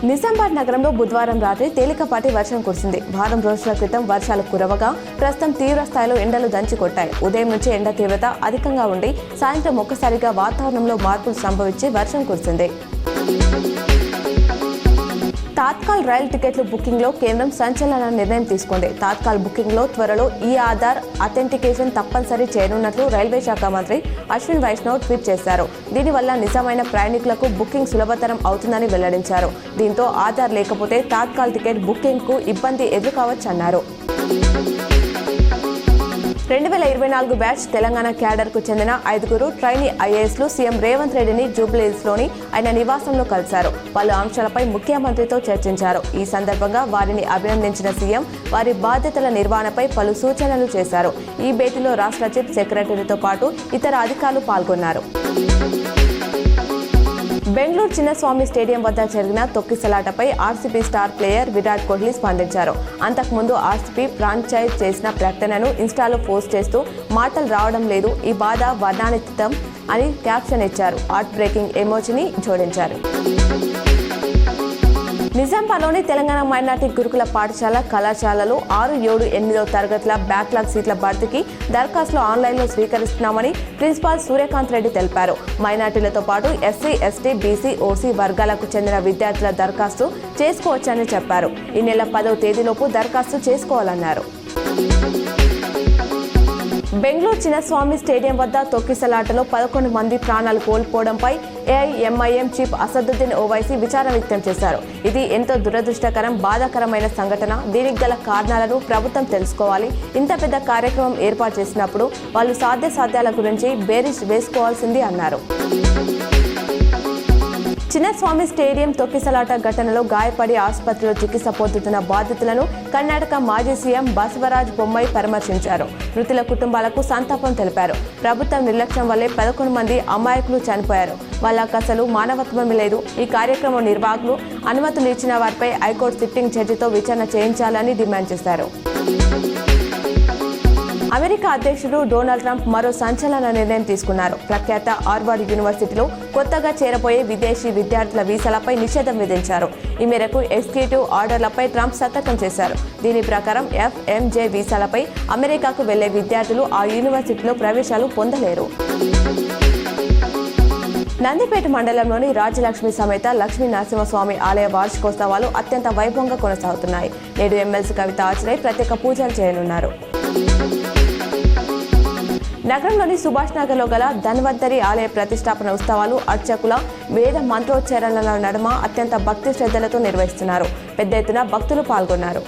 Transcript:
నిజామాబాద్ నగరంలో బుధవారం రాత్రి తేలికపాటి వర్షం కురిసింది. వారం రోజుల క్రితం వర్షాలు కురవగా ప్రస్తుతం తీవ్ర స్థాయిలో ఎండలు దంచి కొట్టాయి. ఉదయం నుంచి ఎండ తీవ్రత అధికంగా ఉండి సాయంత్రం ఒక్కసారిగా వాతావరణంలో మార్పులు సంభవించి వర్షం కురిసింది. తాత్కాల్ రైలు టికెట్లు బుకింగ్లో కేంద్రం సంచలన నిర్ణయం తీసుకుంది. తాత్కాల్ బుకింగ్లో త్వరలో ఆధార్ అథెంటికేషన్ తప్పనిసరి చేయనున్నట్లు రైల్వే శాఖ మంత్రి అశ్విన్ వైష్ణవ్ ట్వీట్ చేశారు. దీనివల్ల నిజమైన ప్రయాణికులకు బుకింగ్ సులభతరం అవుతుందని వెల్లడించారు. దీంతో ఆధార్ లేకపోతే తాత్కాల్ టికెట్ బుకింగ్కు ఇబ్బంది ఎదుర్కోవచ్చన్నారు. 2024 బ్యాచ్ తెలంగాణ క్యాడర్కు చెందిన 5 ట్రైనీ ఐఏఎస్లు సీఎం రేవంత్ రెడ్డిని జూబ్లీహిల్స్లోని ఆయన నివాసంలో కలిశారు. పలు అంశాలపై ముఖ్యమంత్రితో చర్చించారు. ఈ సందర్భంగా వారిని అభినందించిన సీఎం వారి బాధ్యతల నిర్వహణపై పలు సూచనలు చేశారు. ఈ భేటీలో రాష్ట్ర చీఫ్ సెక్రటరీతో పాటు ఇతర అధికారులు పాల్గొన్నారు. బెంగళూరు చిన్నస్వామి స్టేడియం వద్ద జరిగిన తొక్కిసలాటపై RCB star player Virat Kohli స్పందించారు. అంతకుముందు ఆర్సీబీ ఫ్రాంచైజ్ చేసిన ప్రకటనను ఇన్స్టాలో పోస్ట్ చేస్తూ మాటలు రావడం లేదు, ఈ బాధ వర్ణాతీతం అని క్యాప్షన్ ఇచ్చారు. హార్ట్ బ్రేకింగ్ ఎమోజీని జోడించారు. నిజామాబాద్లోని తెలంగాణ మైనార్టీ గురుకుల పాఠశాల కళాశాలలో 6, 7, 8వ తరగతుల బ్యాక్లాగ్ సీట్ల భర్తీకి దరఖాస్తులు ఆన్లైన్లో స్వీకరిస్తున్నామని ప్రిన్సిపాల్ సూర్యకాంత్ రెడ్డి తెలిపారు. మైనార్టీలతో పాటు ఎస్సీ, ఎస్టీ, బీసీ, ఓసీ వర్గాలకు చెందిన విద్యార్థుల దరఖాస్తు చేసుకోవచ్చని చెప్పారు. ఈ నెల 10వ తేదీలోపు దరఖాస్తు చేసుకోవాలన్నారు. బెంగళూరు చిన్నస్వామి స్టేడియం వద్ద తొక్కిసలాటలో 11 మంది ప్రాణాలు కోల్పోవడంపై ఏఐఎంఐఎం చీఫ్ అసదుద్దీన్ ఓవైసీ విచారం వ్యక్తం చేశారు. ఇది ఎంతో దురదృష్టకరం, బాధాకరమైన సంఘటన. దీనికి గల కారణాలను ప్రభుత్వం తెలుసుకోవాలి. ఇంత పెద్ద కార్యక్రమం ఏర్పాటు చేసినప్పుడు వాళ్ళు సాధ్యాసాధ్యాల గురించి బేరీజ్ వేసుకోవాల్సింది అన్నారు. చిన్నస్వామి స్టేడియం తొక్కిసలాట ఘటనలో గాయపడి ఆసుపత్రిలో చికిత్స పొందుతున్న బాధితులను కర్ణాటక మాజీ సీఎం బసవరాజ్ బొమ్మాయి పరామర్శించారు. మృతుల కుటుంబాలకు సంతాపం తెలిపారు. ప్రభుత్వం నిర్లక్ష్యం వల్లే 11 మంది అమాయకులు చనిపోయారు. వాళ్ళకు అసలు మానవత్వం లేదు. ఈ కార్యక్రమం నిర్వాహకులు అనుమతులు ఇచ్చిన వారిపై హైకోర్టు సిట్టింగ్ జడ్జితో విచారణ చేయించాలని డిమాండ్ చేశారు. అమెరికా అధ్యక్షుడు డొనాల్డ్ ట్రంప్ మరో సంచలన నిర్ణయం తీసుకున్నారు. ప్రఖ్యాత హార్వర్డ్ యూనివర్సిటీలో కొత్తగా చేరబోయే విదేశీ విద్యార్థుల వీసాలపై నిషేధం విధించారు. ఈ మేరకు ఎగ్జిక్యూటివ్ ఆర్డర్లపై ట్రంప్ సంతకం చేశారు. దీని ప్రకారం FMJ వీసాలపై అమెరికాకు వెళ్లే విద్యార్థులు ఆ యూనివర్సిటీలో ప్రవేశాలు పొందలేరు. నందిపేట మండలంలోని రాజలక్ష్మి సమేత లక్ష్మీ నరసింహస్వామి ఆలయ వార్షికోత్సవాలు అత్యంత వైభవంగా కొనసాగుతున్నాయి. నేడు ఎమ్మెల్సీ కవిత ఆచార్య ప్రత్యేక పూజలు చేయనున్నారు. నగరంలోని సుభాష్ నగర్లో గల ధన్వంతరి ఆలయ ప్రతిష్టాపన ఉత్సవాలు అర్చకుల వేద మంత్రోచ్చారణల నడుమ అత్యంత భక్తి శ్రద్ధలతో నిర్వహిస్తున్నారు. పెద్ద ఎత్తున భక్తులు పాల్గొన్నారు.